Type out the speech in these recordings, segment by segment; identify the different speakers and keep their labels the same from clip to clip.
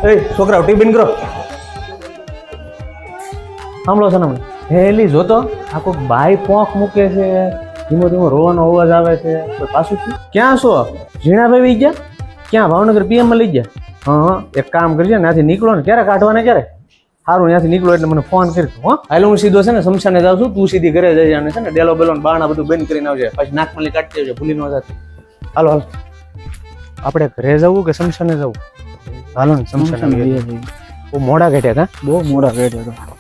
Speaker 1: એ છોકરાઓ ટિફિન કરો. સાંભળો છે ને હેલી જોતો આ કોઈ બાઈ પોંખ મૂકે છે, ધીમો ધીમો રોવાનો અવાજ આવે છે. પાછું ક્યાં છો? ઝીણાભાઈ વઈ ગયા? ક્યાં ભાવનગર પીએમ માં લઈ ગયા? હા એક કામ કરજે ને ત્યાંથી નીકળો ને ક્યારે કાઢવાને ક્યારે સારું ત્યાંથી નીકળો એટલે મને ફોન કરી દો. હા હાલ હું સીધો છે ને શમશાને જાઉં છું, તું સીધી ઘરે જઈ અને છે ને ડેલો બેલો બાણા બધું બંધ કરીને આવજે, પછી નાકમલી કાઢતી આવજે, ભૂલી ન જતી. હાલો હાલો આપણે ઘરે જવું કે શમશાને જવું? હાલો ને શમશાને. બહુ મોડા ઘટ્યા હતા,
Speaker 2: બહુ મોડા બેઠા હતા.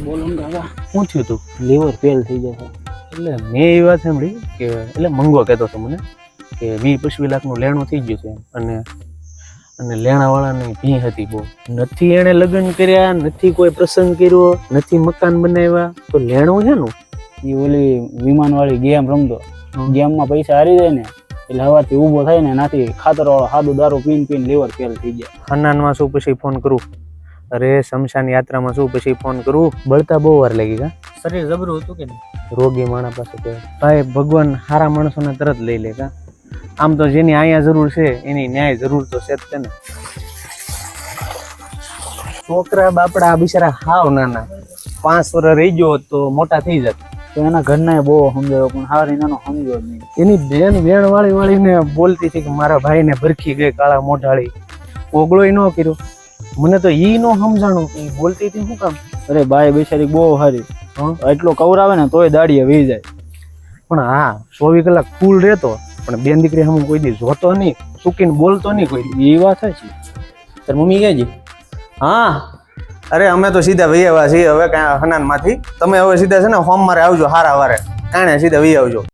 Speaker 2: બોલો ને કાકા,
Speaker 1: શું થયું તું?
Speaker 2: લીવર ફેલ થઈ જશે.
Speaker 1: એટલે મેં એ વાત સાંભળી કે એટલે મંગો કહેતો હતો મને કે 20-25 લાખનું લેણું થઈ ગયું છે એમ. અને લેણાવાળાની ભી હતી બહુ, નથી એણે લગ્ન કર્યા, નથી કોઈ પ્રસંગ કર્યો, નથી મકાન બનાવ્યા, તો લેણું છે નું?
Speaker 2: એ ઓલી વિમાન વાળી ગેમ રમતો, ગેમમાં પૈસા હારી જાય ને એટલે હવાથી ઊભો થાય ને નાથી ખાતર વાળો સાદું દારૂ પીને લીવર ફેલ થઈ જાય.
Speaker 1: ખન્નાનમાં શું પછી ફોન કરું? અરે શમશાન યાત્રામાં શું પછી ફોન કરું? બળતા બહુ વાર લાગી કા?
Speaker 2: શરીર જબરું હતું કે નહીં?
Speaker 1: રોગી માણસ પાસે કે ભાઈ ભગવાન સારા માણસોને તરત લઈ લે કા? આમ તો જેની અહીંયા જરૂર છે એની ન્યાય જરૂર તો છે જ તે ને. છોકરા બાપડા આ બિચારા હાવ નાના, 5 વર્ષ રહી ગયો તો મોટા થઈ જતા.
Speaker 2: તો એના ઘરના બહુ સમજાયો પણ હારી નાનો સમજ્યો જ નહીં.
Speaker 1: એની બેન વેણ વાળીને બોલતી હતી કે મારા ભાઈને ભરખી ગઈ કાળા મોઢાળી, ઓગળો ન કર્યો. મને તો ઈ નો સમજાણું કે બોલતી હતી શું કામ?
Speaker 2: અરે બાઈ બિચારી બહુ સારી, એટલો કવરાવે ને તોય દાડીએ વી જાય.
Speaker 1: પણ હા 24 કલાક ફૂલ રહેતો, પણ બેન દીકરી હમ કોઈ દી જોતો નહીં, ચૂકીને બોલતો નહીં કોઈ દી.
Speaker 2: એ વાત છે.
Speaker 1: તાર મમ્મી ક્યાં જી? હા અરે અમે તો સીધા વહી આવ્યા છીએ હવે કાંઈ હનાન માંથી. તમે હવે સીધા છે ને હોમ મારે આવજો, હારા વારે કાણે સીધા વહી આવજો.